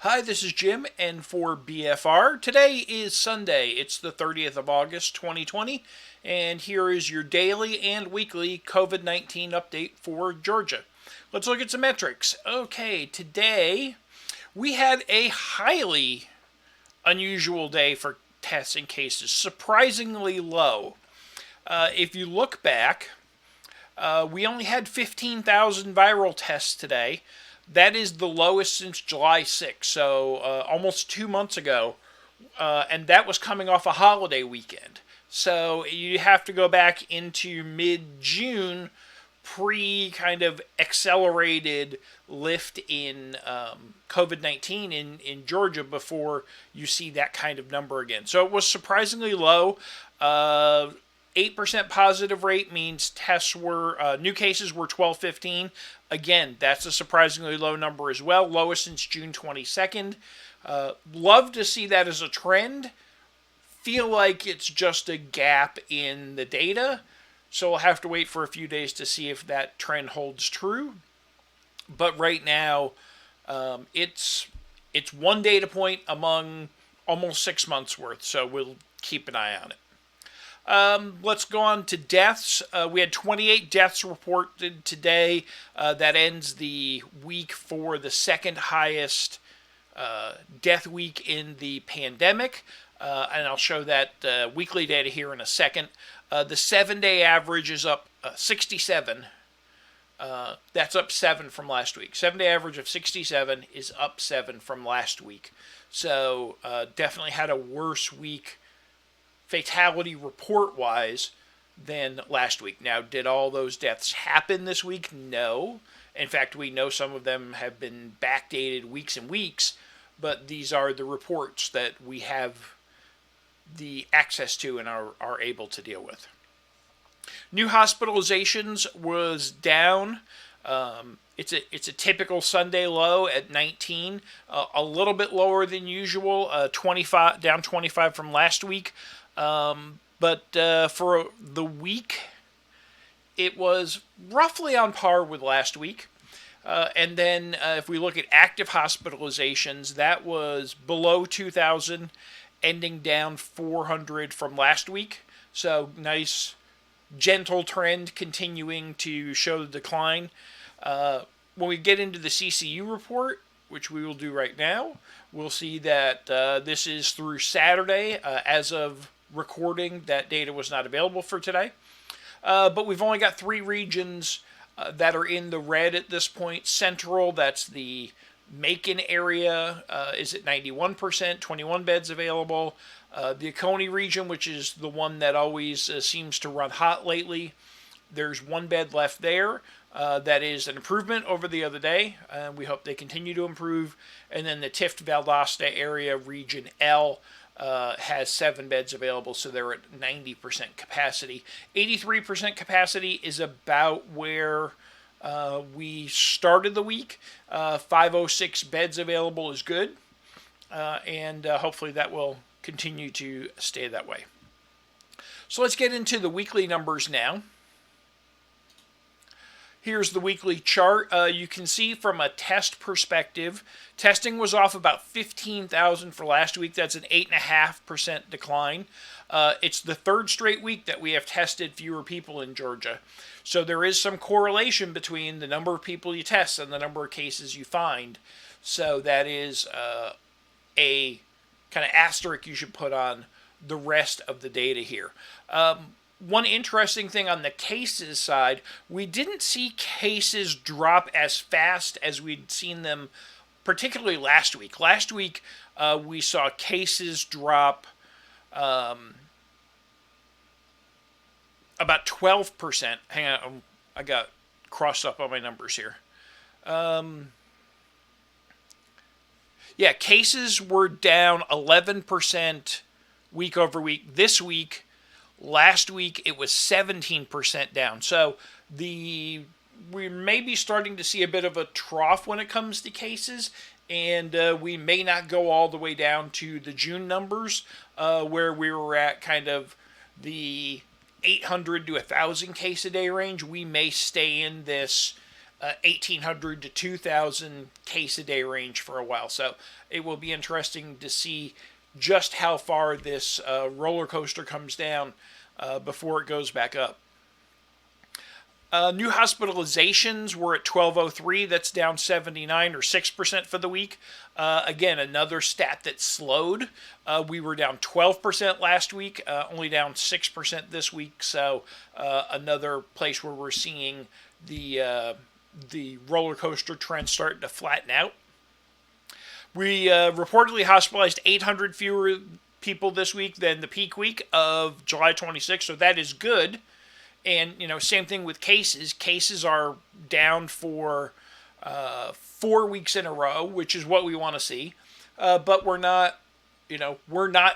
Hi, this is Jim, and for BFR, today is Sunday. It's the 30th of August, 2020, and here is your daily and weekly COVID-19 update for Georgia. Let's look at some metrics. Okay, today we had a highly unusual day for testing cases, surprisingly low. If you look back, we only had 15,000 viral tests today. That is the lowest since July 6th, so almost 2 months ago, and that was coming off a holiday weekend. So you have to go back into mid-June, pre kind of accelerated lift in COVID-19 in Georgia before you see that kind of number again. So it was surprisingly low. 8% positive rate means tests were new cases were 1215. Again, that's a surprisingly low number as well, lowest since June 22nd. Love to see that as a trend. Feel like it's just a gap in the data, so we'll have to wait for a few days to see if that trend holds true. But right now, it's one data point among almost 6 months worth, so we'll keep an eye on it. Let's go on to deaths. We had 28 deaths reported today. That ends the week for the second highest death week in the pandemic. And I'll show that weekly data here in a second. The 7-day average is up 67. That's up 7 from last week. 7-day average of 67 is up 7 from last week. So definitely had a worse week fatality report-wise than last week. Now, did all those deaths happen this week? No. In fact, we know some of them have been backdated weeks and weeks, but these are the reports that we have the access to and are able to deal with. New hospitalizations was down. It's a typical Sunday low at 19, a little bit lower than usual, 25 down 25 from last week. But for the week, it was roughly on par with last week. And then if we look at active hospitalizations, that was below 2,000, ending down 400 from last week. So nice, gentle trend continuing to show the decline. When we get into the CCU report, which we will do right now, we'll see that this is through Saturday. As of recording, that data was not available for today. But we've only got 3 regions that are in the red at this point. Central, that's the Macon area, is at 91%, 21 beds available. The Oconee region, which is the one that always seems to run hot lately, there's 1 bed left there. That is an improvement over the other day. We hope they continue to improve. And then the Tift-Valdosta area, region L, has 7 beds available, so they're at 90% capacity. 83% capacity is about where we started the week. 506 beds available is good, and hopefully that will continue to stay that way. So let's get into the weekly numbers now. Here's the weekly chart. You can see from a test perspective, testing was off about 15,000 for last week. That's an 8.5% decline. It's the 3rd straight week that we have tested fewer people in Georgia. So there is some correlation between the number of people you test and the number of cases you find. So that is a kind of asterisk you should put on the rest of the data here. One interesting thing on the cases side, we didn't see cases drop as fast as we'd seen them, particularly last week. Last week, we saw cases drop about 12%. Hang on, I got crossed up on my numbers here. Yeah, cases were down 11% week over week. This week, last week, it was 17% down. So we may be starting to see a bit of a trough when it comes to cases, and we may not go all the way down to the June numbers where we were at kind of the 800 to 1,000 case a day range. We may stay in this 1,800 to 2,000 case a day range for a while. So it will be interesting to see just how far this roller coaster comes down before it goes back up. New hospitalizations were at 1,203. That's down 79 or 6% for the week. Again, another stat that slowed. We were down 12% last week, only down 6% this week. So another place where we're seeing the roller coaster trend starting to flatten out. We reportedly hospitalized 800 fewer people this week than the peak week of July 26th. So that is good. And, same thing with cases. Cases are down for 4 weeks in a row, which is what we want to see. But we're not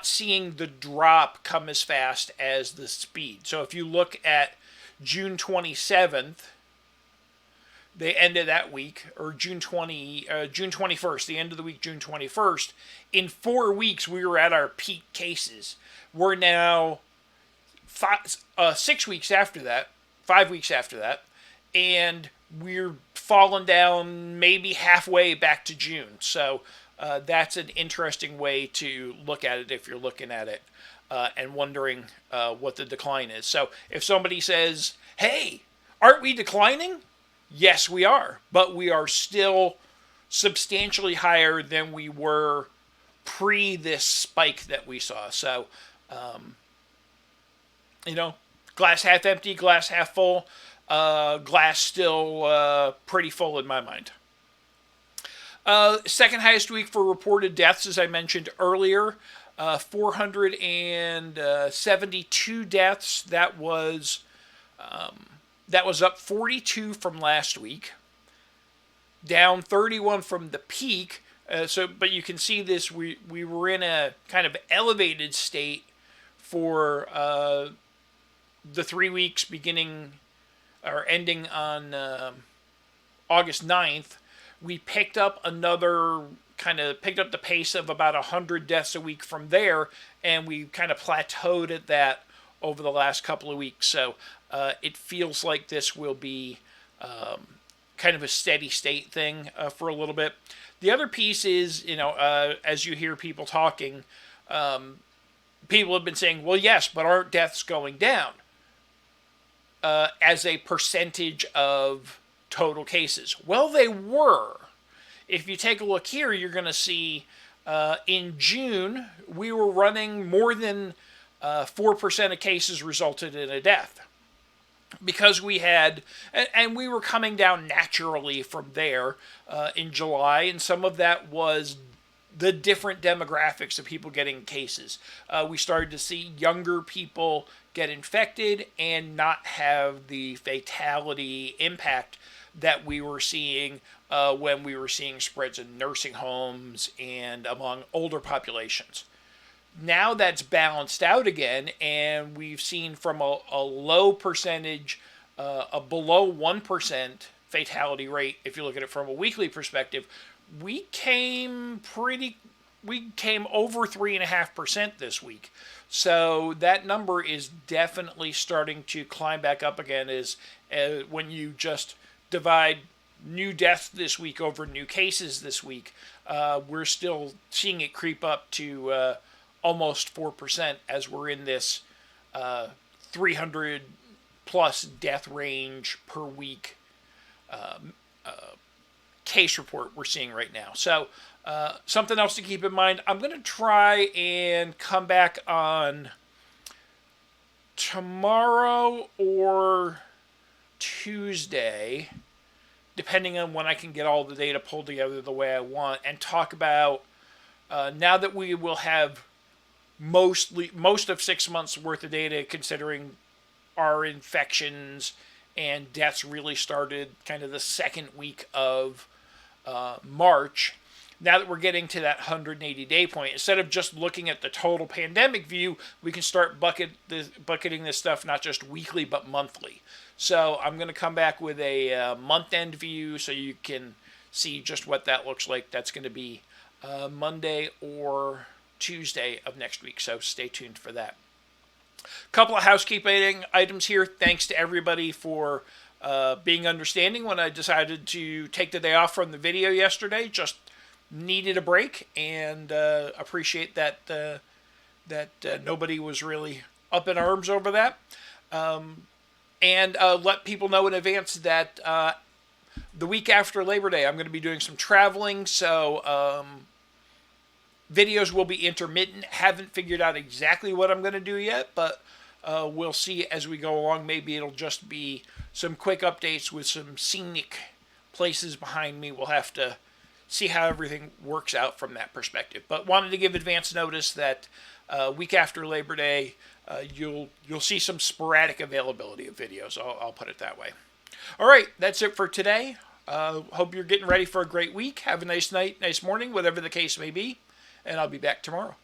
seeing the drop come as fast as the speed. So if you look at June 27th, the end of that week, or June 21st, the end of the week, June 21st, in 4 weeks we were at our peak cases. We're now 6 weeks after that, 5 weeks after that, and we're falling down maybe halfway back to June. So that's an interesting way to look at it if you're looking at it and wondering what the decline is. So if somebody says, hey, aren't we declining? Yes, we are, but we are still substantially higher than we were pre this spike that we saw. So, glass half empty, glass half full, glass still pretty full in my mind. Second highest week for reported deaths, as I mentioned earlier, 472 deaths. That was up 42 from last week, down 31 from the peak. But you can see this. We were in a kind of elevated state for the 3 weeks beginning or ending on August 9th. We picked up the pace of about 100 deaths a week from there, and we kind of plateaued at that over the last couple of weeks. So it feels like this will be kind of a steady state thing for a little bit. The other piece is, as you hear people talking, people have been saying, well, yes, but aren't deaths going down as a percentage of total cases? Well, they were. If you take a look here, you're going to see in June, we were running more than 4% of cases resulted in a death. Because we had, and we were coming down naturally from there in July, and some of that was the different demographics of people getting cases. We started to see younger people get infected and not have the fatality impact that we were seeing when we were seeing spreads in nursing homes and among older populations. Now that's balanced out again, and we've seen from a low percentage, a below 1% fatality rate, if you look at it from a weekly perspective, we came over 3.5% this week. So that number is definitely starting to climb back up again as when you just divide new deaths this week over new cases this week. We're still seeing it creep up to almost 4% as we're in this 300 plus death range per week case report we're seeing right now. So something else to keep in mind, I'm going to try and come back on tomorrow or Tuesday, depending on when I can get all the data pulled together the way I want, and talk about now that we will have most of 6 months worth of data, considering our infections and deaths really started kind of the second week of March. Now that we're getting to that 180-day point, instead of just looking at the total pandemic view, we can start bucketing this stuff not just weekly but monthly. So I'm going to come back with a month-end view so you can see just what that looks like. That's going to be Monday or Tuesday of next week, so stay tuned for that. A couple of housekeeping items here. Thanks to everybody for being understanding when I decided to take the day off from the video yesterday. Just needed a break, and appreciate that nobody was really up in arms over that. And let people know in advance that the week after Labor Day, I'm going to be doing some traveling, so videos will be intermittent. Haven't figured out exactly what I'm going to do yet, but we'll see as we go along. Maybe it'll just be some quick updates with some scenic places behind me. We'll have to see how everything works out from that perspective. But wanted to give advance notice that week after Labor Day, you'll see some sporadic availability of videos. I'll put it that way. All right, that's it for today. Hope you're getting ready for a great week. Have a nice night, nice morning, whatever the case may be, and I'll be back tomorrow.